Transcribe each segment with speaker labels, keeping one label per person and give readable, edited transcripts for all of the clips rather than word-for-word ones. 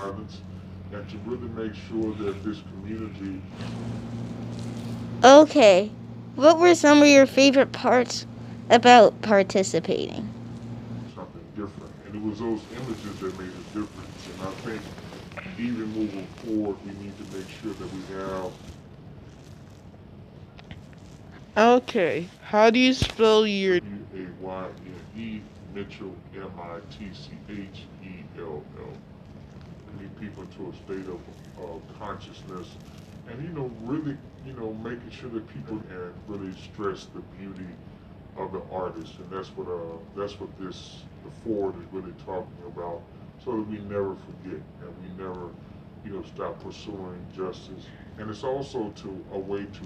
Speaker 1: violence, and to really make sure that this community
Speaker 2: Okay. What were some of your favorite parts about participating?
Speaker 1: something different. And it was those images that made a difference. And I think even moving forward, we need to make sure that we have
Speaker 3: Okay. How do you spell your
Speaker 1: Wayne Mitchell Mitchell. Bringing people to a state of consciousness, and really, making sure that people and really stress the beauty of the artist, and that's what this the forward is really talking about, so that we never forget and we never, stop pursuing justice. And it's also to a way to,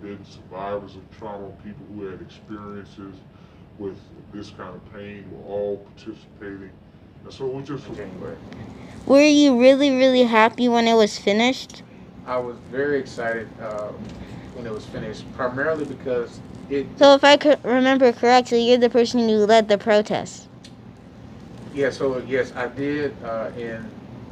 Speaker 1: then survivors of trauma, people who had experiences with this kind of pain, were all participating. And so it was just
Speaker 4: January.
Speaker 2: Were you really, really happy when it was finished?
Speaker 4: I was very excited when it was finished, primarily because it.
Speaker 2: So, if I could remember correctly, you're the person who led the protest.
Speaker 4: Yeah, so yes, I did. In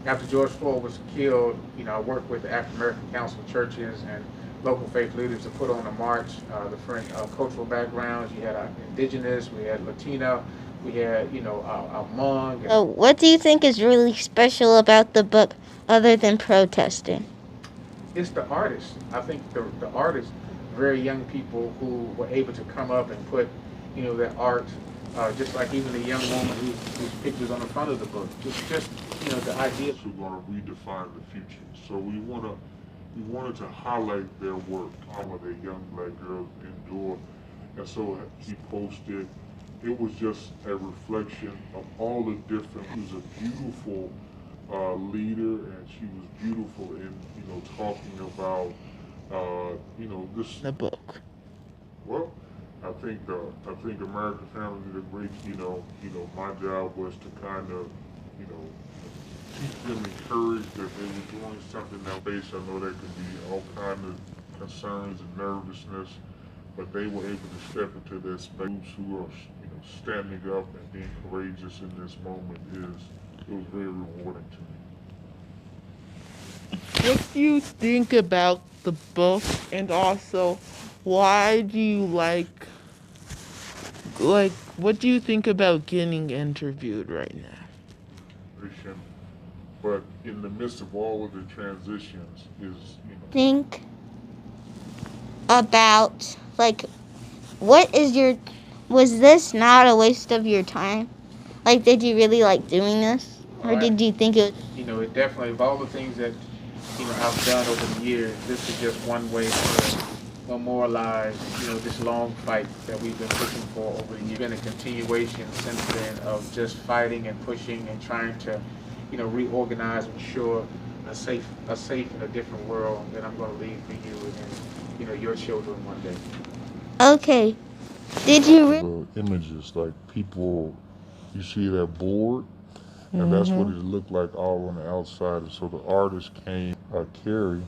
Speaker 4: after George Floyd was killed, I worked with the African American Council of Churches and local faith leaders to put on a march. Different cultural backgrounds. You had indigenous, we had Latino, we had our Hmong.
Speaker 2: So, what do you think is really special about the book other than protesting?
Speaker 4: It's the artists. I think the artists, very young people who were able to come up and put, their art, just like even the young woman whose pictures on the front of the book. Just the idea.
Speaker 1: who are going to redefine the future. So we wanted to highlight their work, how their young black girls endured. And so he posted, it was just a reflection of all the different, he was a beautiful leader, and she was beautiful in, talking about, this,
Speaker 3: the book?
Speaker 1: well, I think American Family did a great, my job was to kind of, you know, keep them encouraged that they were doing something now based. I know there could be all kinds of concerns and nervousness, but they were able to step into their space. Who are, standing up and being courageous in this moment it was very rewarding to me.
Speaker 3: What do you think about the book, and also why do you what do you think about getting interviewed right now?
Speaker 1: But in the midst of all of the transitions is,
Speaker 2: Think about, like, what is your. Was this not a waste of your time? Like, did you really like doing this?
Speaker 4: Well,
Speaker 2: Or did you think it was.
Speaker 4: it definitely of all the things that I've done over the years, this is just one way to memorialize this long fight that we've been pushing for over the years. Been a continuation since then of just fighting and pushing and trying to reorganize and ensure a safe and a different world that I'm going to leave for you and your children one day.
Speaker 2: Okay. Did you.
Speaker 1: The images, like people, you see that board, and that's what it looked like all on the outside. And so the artist came, Carrie,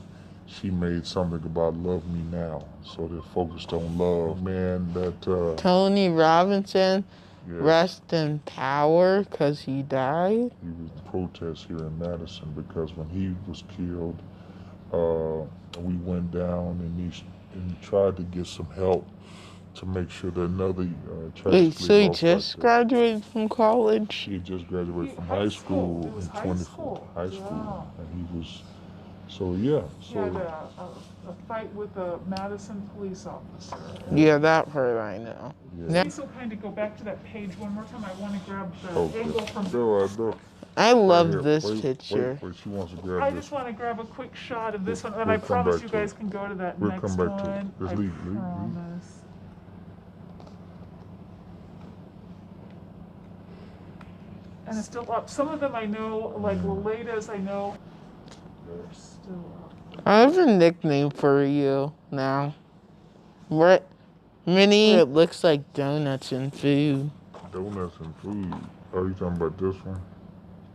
Speaker 1: she made something about Love Me Now. So they focused on love. Man, that,
Speaker 3: Tony Robinson,
Speaker 1: yes,
Speaker 3: rest in power, because he died.
Speaker 1: he was protest here in Madison because when he was killed, we went down and tried to get some help to make sure that another
Speaker 3: Wait,
Speaker 1: tragically
Speaker 3: so he
Speaker 1: lost
Speaker 3: just
Speaker 1: like that.
Speaker 3: graduated from college?
Speaker 1: He had just graduated from high school in 24 high school, and he was so yeah.
Speaker 5: He had
Speaker 1: So
Speaker 5: a fight with a Madison police officer.
Speaker 3: Yeah, that part I know.
Speaker 1: yeah.
Speaker 3: Now,
Speaker 5: Be so kind to go back to that page one more time. I want to grab the
Speaker 1: Okay.
Speaker 5: angle from.
Speaker 1: No, I know.
Speaker 3: I
Speaker 1: Right
Speaker 3: love
Speaker 1: here.
Speaker 3: this
Speaker 1: Wait,
Speaker 3: picture.
Speaker 1: wait. She wants to
Speaker 5: I
Speaker 1: grab
Speaker 5: just
Speaker 1: this.
Speaker 5: want to grab a quick shot of this one, and
Speaker 1: We'll
Speaker 5: I
Speaker 1: come
Speaker 5: promise
Speaker 1: back
Speaker 5: you
Speaker 1: to
Speaker 5: guys
Speaker 1: it.
Speaker 5: can go to that
Speaker 1: We'll
Speaker 5: next
Speaker 1: come back to it.
Speaker 5: one.
Speaker 1: Just
Speaker 5: I
Speaker 1: leave.
Speaker 5: promise. And it's still up. Some of them I know, like Leleda's, I know. They're still up.
Speaker 3: I have a nickname for you now. What? Minnie. It looks like donuts and food.
Speaker 1: Donuts and food. Are you talking about this one?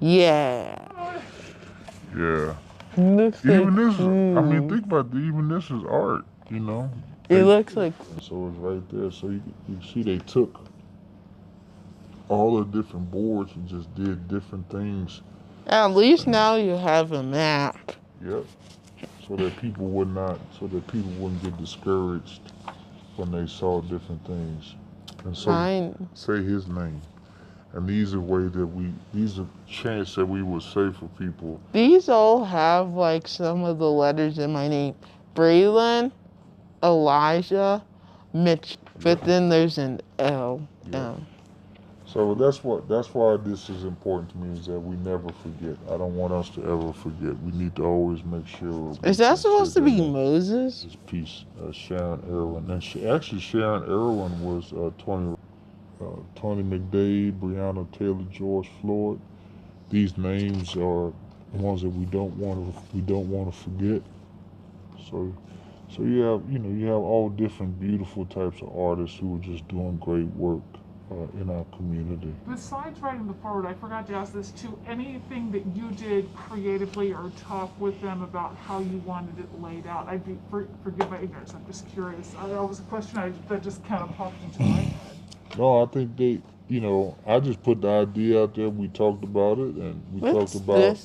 Speaker 3: Yeah.
Speaker 1: Yeah.
Speaker 3: Looks
Speaker 1: Even
Speaker 3: like
Speaker 1: this, I mean,
Speaker 3: food.
Speaker 1: think about it, even this is art.
Speaker 3: It looks like.
Speaker 1: So it's right there. So you see, they took all the different boards and just did different things
Speaker 3: At least now you have a map.
Speaker 1: Yep. So that people wouldn't get discouraged when they saw different things. And so say his name. And these are chants that we would say for people.
Speaker 3: These all have like some of the letters in my name. Braylon, Elijah, Mitch. But then there's an L.
Speaker 1: Yeah. So that's why this is important to me, is that we never forget. I don't want us to ever forget. We need to always make sure.
Speaker 3: Is that supposed to be Moses?
Speaker 1: This piece, Sharon Irwin. And actually, Sharon Irwin was Tony McDade, Breonna Taylor, George Floyd. These names are ones that we don't want to forget. So you have all different beautiful types of artists who are just doing great work in our community.
Speaker 5: Besides writing the foreword, I forgot to ask this too. Anything that you did creatively or talk with them about how you wanted it laid out? Forgive my ignorance. I'm just curious. That was a question that just kind of popped into my head.
Speaker 1: No, I think I just put the idea out there. We talked about it, and we talked about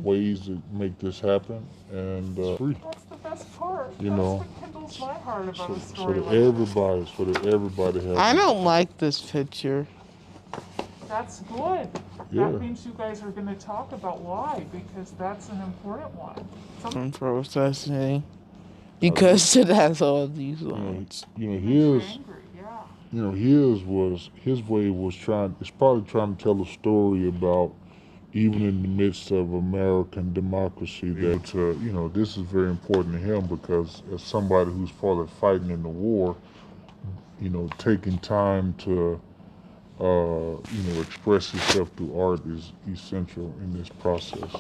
Speaker 1: ways to make this happen, and free.
Speaker 5: That's the best part.
Speaker 1: You
Speaker 5: That's
Speaker 1: know,
Speaker 5: what kindles my heart about a story
Speaker 1: so that everybody has.
Speaker 3: I don't like this picture.
Speaker 5: That's good.
Speaker 1: Yeah.
Speaker 5: That means you guys are going to talk about why, because that's an important one.
Speaker 3: I'm processing because it has all these lines.
Speaker 1: His way was probably trying to tell a story about, even in the midst of American democracy, that this is very important to him, because as somebody who's probably fighting in the war, taking time to express yourself through art is essential in this process.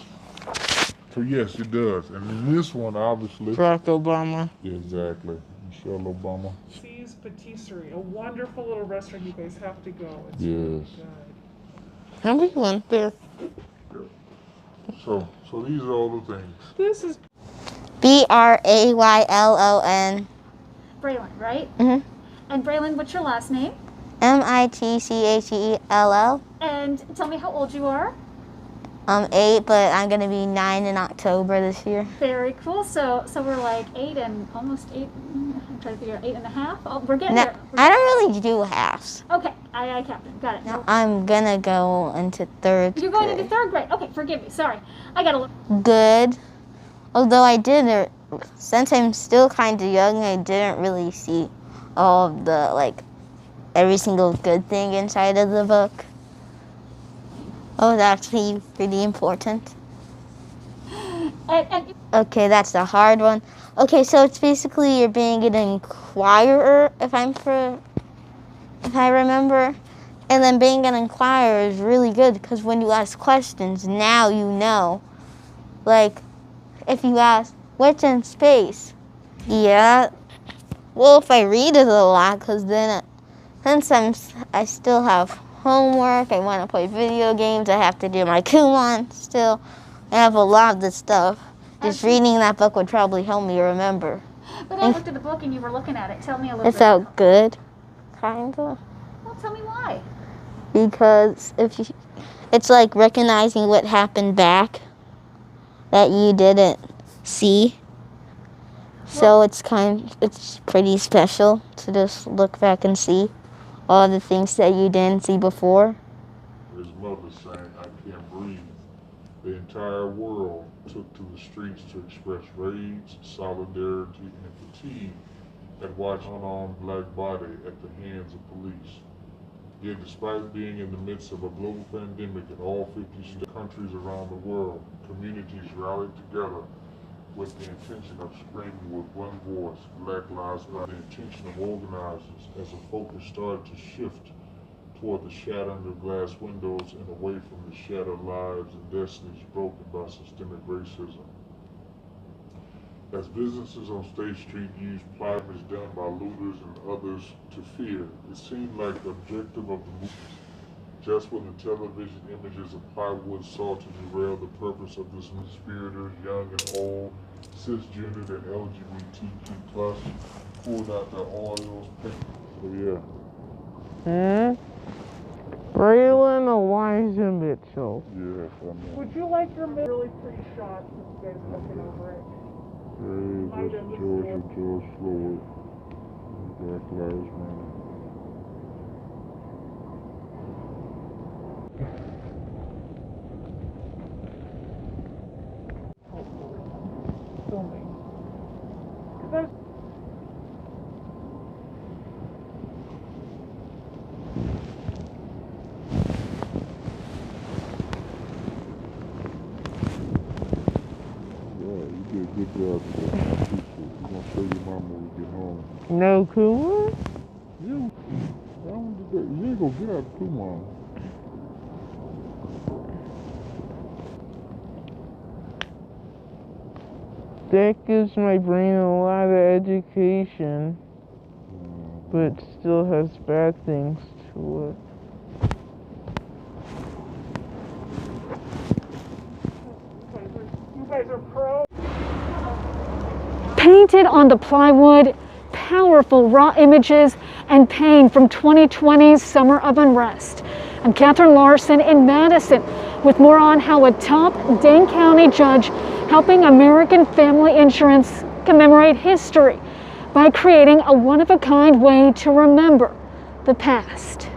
Speaker 1: So yes, it does. And in this one, obviously,
Speaker 3: Barack Obama.
Speaker 1: Exactly. Michelle Obama.
Speaker 5: C's Patisserie, a wonderful little restaurant. You guys have to go. It's
Speaker 1: Yes.
Speaker 5: really good.
Speaker 3: Have we went there?
Speaker 1: So these are all the things.
Speaker 5: This is
Speaker 2: Braylon.
Speaker 6: Braylon, right?
Speaker 2: Mhm.
Speaker 6: And Braylon, what's your last name?
Speaker 2: Mitchell.
Speaker 6: And tell me how old you are.
Speaker 2: I'm 8, but I'm gonna be 9 in October this year.
Speaker 6: Very cool. So we're like 8 and almost 8. I'm trying to figure out 8.5. Oh, we're getting
Speaker 2: No,
Speaker 6: there.
Speaker 2: I don't really do halves.
Speaker 6: Okay, I Captain. Got it.
Speaker 2: No, I'm gonna go into 3rd
Speaker 6: You're going
Speaker 2: grade.
Speaker 6: into 3rd grade. Okay, forgive me. Sorry. I gotta look.
Speaker 2: Good. Although since I'm still kind of young, I didn't really see all of the, every single good thing inside of the book. Oh, that's actually pretty important.
Speaker 6: And
Speaker 2: Okay, that's the hard one. Okay, so it's basically you're being an inquirer, if I remember. And then being an inquirer is really good, because when you ask questions, now you know. Like, if you ask, what's in space? Yeah. Well, if I read it a lot, because then since I still have homework, I want to play video games, I have to do my Kumon still. I have a lot of this stuff. Just reading that book would probably help me remember.
Speaker 6: But I looked at the book and you were looking at it. Tell me a little
Speaker 2: It's
Speaker 6: bit.
Speaker 2: so good, kind of.
Speaker 6: Well, tell me why.
Speaker 2: Because it's like recognizing what happened back that you didn't see. So it's pretty special to just look back and see all the things that you didn't see before.
Speaker 1: His mother sang, "I Can't Breathe." The entire world took to the streets to express rage, solidarity, and fatigue at watching an unarmed black body at the hands of police. Yet despite being in the midst of a global pandemic in all 50 countries around the world, communities rallied together with the intention of screaming with one voice, Black Lives Matter. The intention of organizers as the focus started to shift toward the shattering of glass windows and away from the shattered lives and destinies broken by systemic racism. As businesses on State Street used damage done by looters and others to fear, it seemed like the objective of the movement, just when the television images of plywood sought to derail the purpose of this conspirators, young and old, cisgendered and LGBTQ+, pulled out their oils, so yeah.
Speaker 3: Braylon Elijah Mitchell.
Speaker 1: Yes, I know.
Speaker 5: Would you like your really pretty shot since you guys are looking over it?
Speaker 1: Hey, that's Georgia, George Floyd. Black Lives Matter.
Speaker 5: Filming. 'Cause I was
Speaker 1: Yeah, you did a good job with that. I appreciate it. You're gonna show your mama when we get home.
Speaker 3: No cooler?
Speaker 1: You, you ain't gonna get out too long.
Speaker 3: That gives my brain a lot of education, but still has bad things to it.
Speaker 5: you guys are pro.
Speaker 6: Painted on the plywood, powerful raw images and pain from 2020's Summer of Unrest. I'm Catherine Larson in Madison with more on how a top Dane County judge helping American Family Insurance commemorate history by creating a one-of-a-kind way to remember the past.